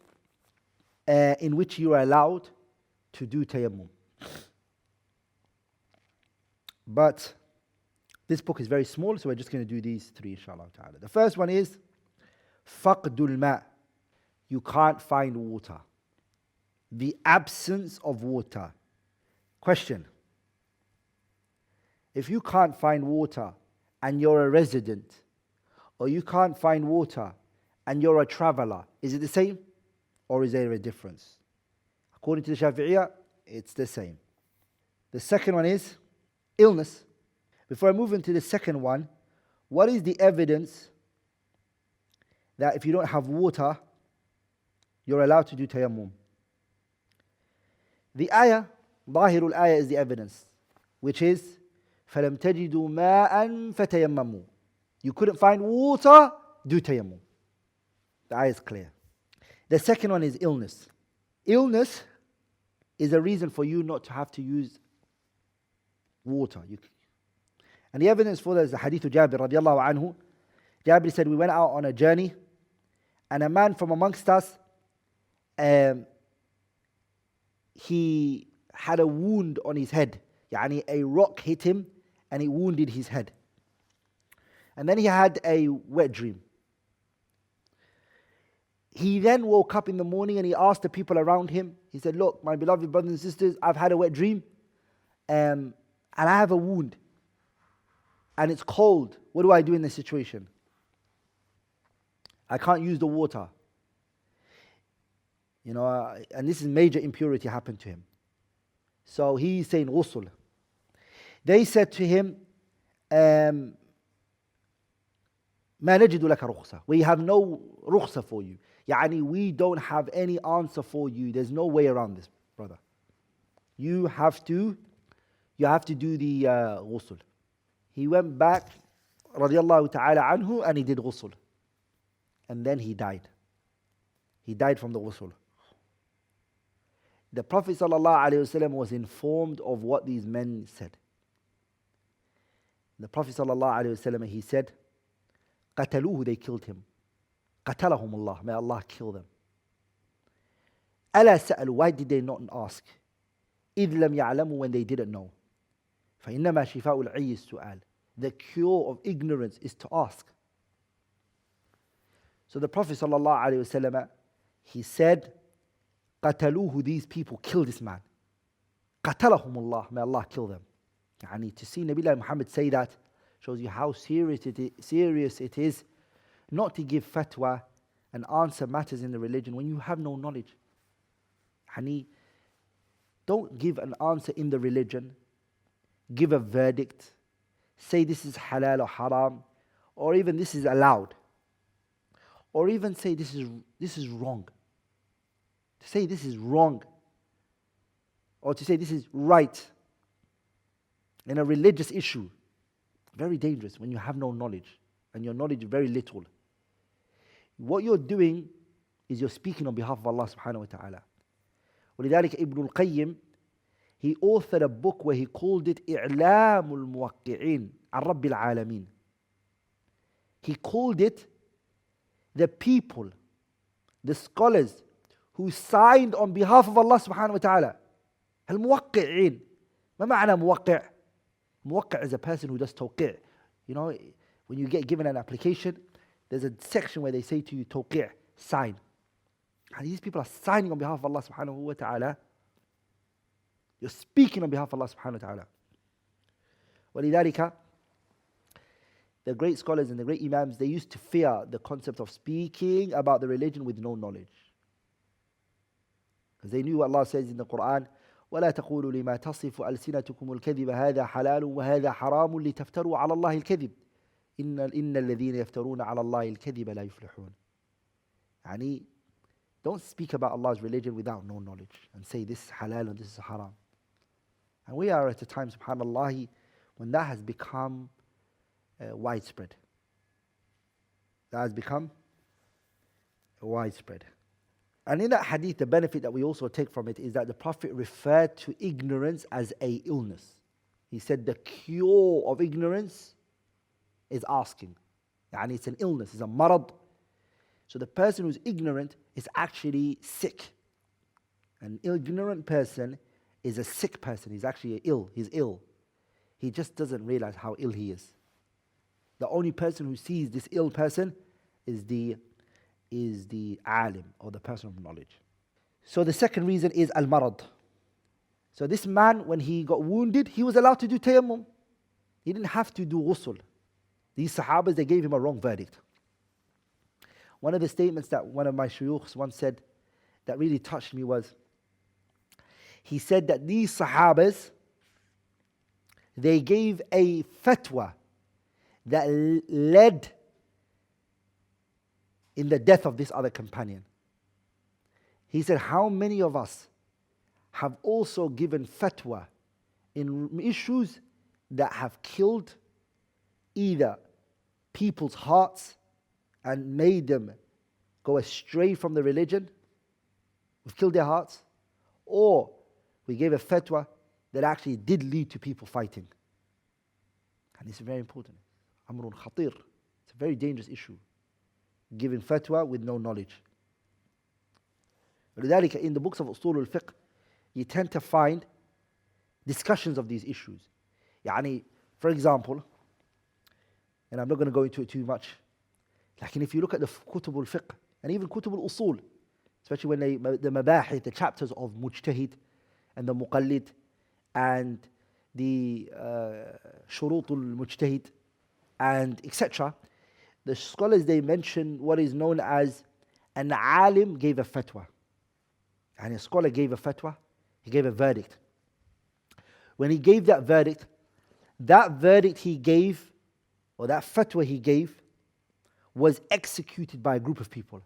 in which you are allowed to do tayammum. But this book is very small, so we're just going to do these three, inshallah ta'ala. The first one is faqdul ma'. You can't find water. The absence of water. Question. If you can't find water and you're a resident, or you can't find water and you're a traveler, is it the same? Or is there a difference? According to the Shafi'iyah, it's the same. The second one is illness. Before I move into the second one, what is the evidence that if you don't have water, you're allowed to do tayammum? The ayah, ظاهر الآية is the evidence, which is فَلَمْ تَجِدُوا مَاءً فَتَيَمَّمُوا. You couldn't find water, do tayammum. The ayah is clear. The second one is illness. Illness is a reason for you not to have to use water. And the evidence for that is the hadith of Jabir radiallahu anhu. Jabir said, we went out on a journey, and a man from amongst us, he had a wound on his head. Yani a rock hit him and it wounded his head. And then he had a wet dream. He then woke up in the morning and he asked the people around him. He said, look, my beloved brothers and sisters, I've had a wet dream and I have a wound. And it's cold. What do I do in this situation? I can't use the water. And this is major impurity happened to him. So he's saying ghusl. They said to him, ما نجد لك رخصة. We have no rukhsa for you. Yani we don't have any answer for you. There's no way around this, brother. You have to do the ghusl. He went back, radiallahu ta'ala anhu, and he did ghusl. And then he died. He died from the ghusl. The Prophet ﷺ was informed of what these men said. The Prophet ﷺ, he said, قتلوه, they killed him. قتلهم الله, may Allah kill them. ألا سألوا, why did they not ask? إذ لم يعلموا, when they didn't know. فإنما شفاء العي السؤال. The cure of ignorance is to ask. So the Prophet ﷺ, he said, قتلوه, these people killed this man. قتلهم الله, may Allah kill them. Yani to see Nabi Muhammad say that shows you how serious it is not to give fatwa and answer matters in the religion when you have no knowledge. Yani don't give an answer in the religion, give a verdict, say this is halal or haram, or even this is allowed, or even say this is wrong. To say this is wrong, or to say this is right in a religious issue, very dangerous when you have no knowledge and your knowledge is very little. What you're doing is you're speaking on behalf of Allah subhanahu wa ta'ala. ولذلك Ibn al-Qayyim, he authored a book where he called it إعلام الموقعين عن رب العالمين. He called it the people, the scholars who signed on behalf of Allah subhanahu wa ta'ala. الموقعين. ما معنى موقع? Muwaqqi' is a person who does tawqi'. When you get given an application there's a section where they say to you, tawqi', sign. And these people are signing on behalf of Allah subhanahu wa ta'ala. You're speaking on behalf of Allah subhanahu wa ta'ala. وَلِذَلِكَ the great scholars and the great imams, they used to fear the concept of speaking about the religion with no knowledge. Because they knew what Allah says in the Quran, وَلَا تَقُولُوا لِمَا تَصِفُ أَلْسِنَتُكُمُ الْكَذِبَ هَذَا حَلَالٌ وَهَذَا حَرَامٌ لِتَفْتَرُوا عَلَى اللَّهِ الْكَذِبَ إِنَّ الَّذِينَ يَفْتَرُونَ عَلَى اللَّهِ الْكَذِبَ لَا يُفْلِحُونَ. Yani, don't speak about Allah's religion without no knowledge and say this is halal and this is haram. And we are at a time, subhanAllah, when that has become widespread. That has become widespread. And in that hadith, the benefit that we also take from it is that the Prophet referred to ignorance as a illness. He said the cure of ignorance is asking. Yani it's an illness, it's a marad. So the person who's ignorant is actually sick. An ignorant person is a sick person. He's actually ill. He's ill. He just doesn't realize how ill he is. The only person who sees this ill person is the alim, or the person of knowledge. So the second reason is al-marad. So this man, when he got wounded, he was allowed to do tayammum. He didn't have to do ghusl. These sahabas, they gave him a wrong verdict. One of the statements that one of my shuyukhs once said that really touched me was, he said that these sahabas, they gave a fatwa that led in the death of this other companion. He said, how many of us have also given fatwa in issues that have killed either people's hearts and made them go astray from the religion? We've killed their hearts. Or we gave a fatwa that actually did lead to people fighting. And it's very important. Amrun khatir. It's a very dangerous issue. Giving fatwa with no knowledge. لذلك in the books of Usul al-Fiqh, you tend to find discussions of these issues. يعني, for example, and I'm not going to go into it too much, like if you look at the Kutub al-Fiqh, and even Kutub al-Usul, especially when the mabahith, the chapters of Mujtahid, and the Muqallid, and the Shurut al-Mujtahid, and etc., the scholars, they mention what is known as an alim gave a fatwa. And a scholar gave a fatwa, he gave a verdict. When he gave that verdict he gave, or that fatwa he gave, was executed by a group of people.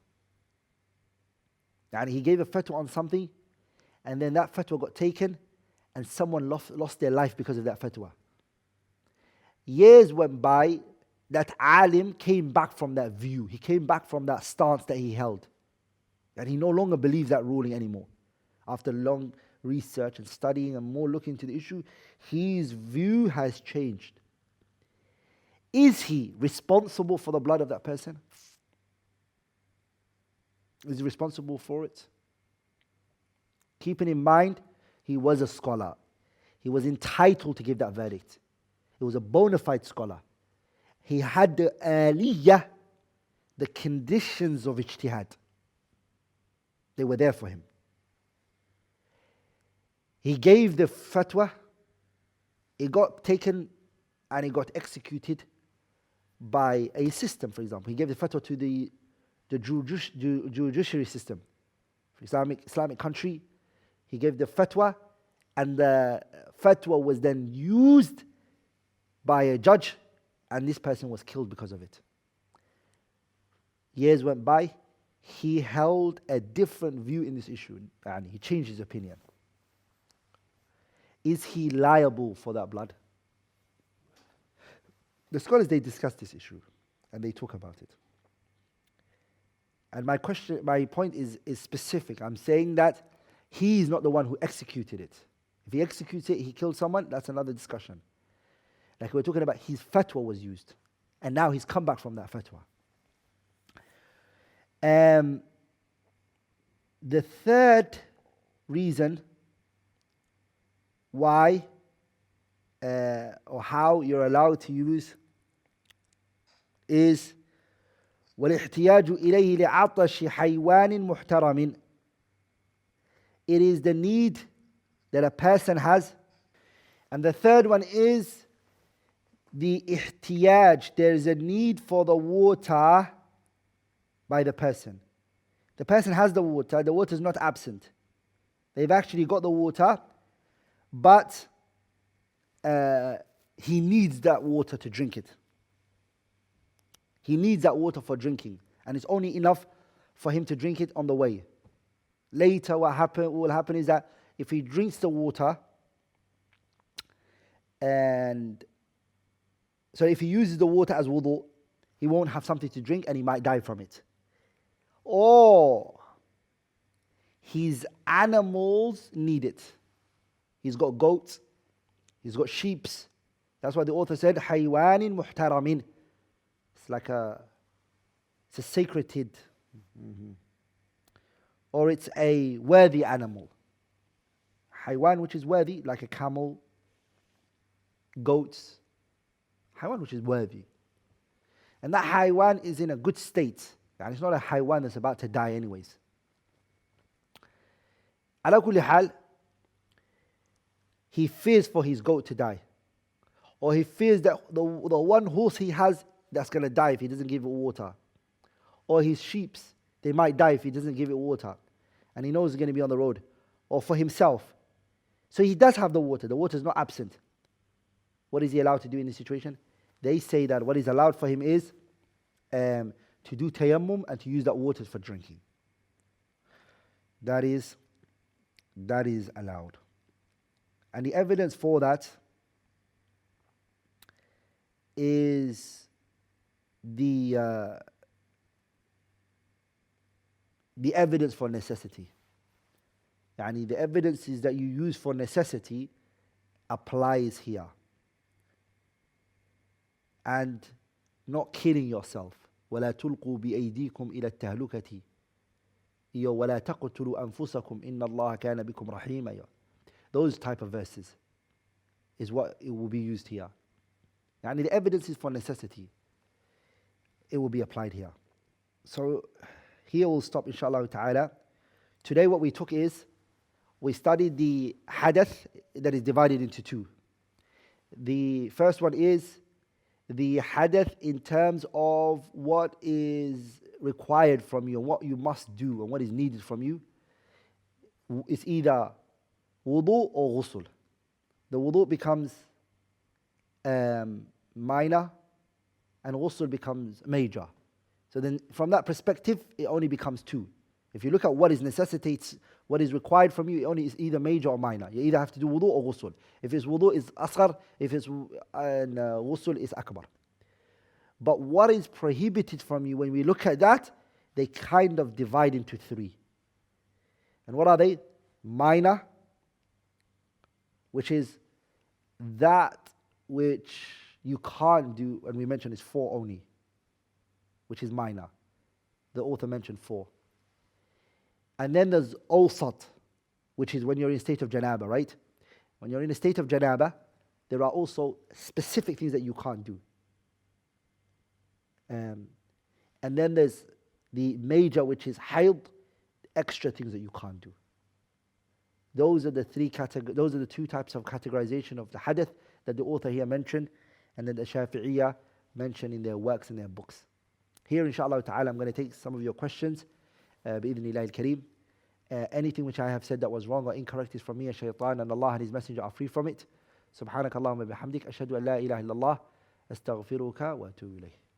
And he gave a fatwa on something, and then that fatwa got taken, and someone lost their life because of that fatwa. Years went by, that alim came back from that view. He came back from that stance that he held. And he no longer believes that ruling anymore. After long research and studying and more looking into the issue, his view has changed. Is he responsible for the blood of that person? Is he responsible for it? Keeping in mind, he was a scholar. He was entitled to give that verdict. He was a bona fide scholar. He had the aliyah, the conditions of ijtihad. They were there for him. He gave the fatwa, it got taken and it got executed by a system, for example. He gave the fatwa to the judiciary system. For Islamic country, he gave the fatwa, and the fatwa was then used by a judge, and this person was killed because of it. Years went by, he held a different view in this issue, and he changed his opinion. Is he liable for that blood? The scholars, they discuss this issue, and they talk about it. And my point is specific. I'm saying that he is not the one who executed it. If he executes it, he killed someone, that's another discussion. Like we're talking about, his fatwa was used, and now he's come back from that fatwa. The third reason why or how you're allowed to use is والاحتياج إليه لعطش حيوان محترم. It is the need that a person has. And the third one is the ihtiyaj. There is a need for the water by the person. The person has the water is not absent. They've actually got the water, but he needs that water to drink it. He needs that water for drinking, and it's only enough for him to drink it on the way. Later, what will happen is that if he drinks the water, and so if he uses the water as wudu, he won't have something to drink and he might die from it. Or his animals need it. He's got goats, he's got sheep. That's why the author said, حَيْوَانٍ مُحْتَرَمٍ. It's a sacred, or it's a worthy animal. Haywan, which is worthy, like a camel, goats. Haywan, which is worthy. And that haywan is in a good state. And it's not a haywan that's about to die anyways. Ala kulli hal, he fears for his goat to die. Or he fears that the one horse he has that's going to die if he doesn't give it water. Or his sheep, they might die if he doesn't give it water. And he knows he's going to be on the road. Or for himself. So he does have the water. The water is not absent. What is he allowed to do in this situation? They say that what is allowed for him is to do tayammum and to use that water for drinking. That is allowed. And the evidence for that is the evidence for necessity. Yani the evidence is that you use for necessity applies here. And not killing yourself. وَلَا تُلْقُوا بِأَيْدِيكُمْ إِلَى التَّهْلُكَةِ وَلَا تَقْتُلُوا أَنفُسَكُمْ إِنَّ اللَّهَ كَانَ بِكُمْ رَحِيمًا. Those type of verses is what it will be used here. Yani the evidence is for necessity. It will be applied here. So here we'll stop inshallah ta'ala. Today what we took is, we studied the hadath that is divided into two. The first one is the hadath in terms of what is required from you, and what you must do, and what is needed from you. It's either wudu or ghusl. The wudu becomes minor, and ghusl becomes major. So then from that perspective, it only becomes two. If you look at what is necessitates, what is required from you, it only is either major or minor. You either have to do wudu or ghusl. If it's wudu, it's asghar. If it's ghusl, it's akbar. But what is prohibited from you, when we look at that, they kind of divide into three. And what are they? Minor, which is that which you can't do, and we mentioned is 4 only, which is minor. The author mentioned 4. And then there's awsat, which is when you're in a state of janaba, right? When you're in a state of janaba, there are also specific things that you can't do. And then there's the major, which is hayd, extra things that you can't do. Those are the those are the 2 types of categorization of the hadith that the author here mentioned, and then the Shafi'iyah mentioned in their works and their books. Here, inshallah ta'ala, I'm going to take some of your questions. بإذن الله الكريم. Anything which I have said that was wrong or incorrect is from me and shaitan, and Allah and His Messenger are free from it. سبحانك اللهم بحمدك أشهد أن لا إله إلا الله أستغفرك وأتوب إليه.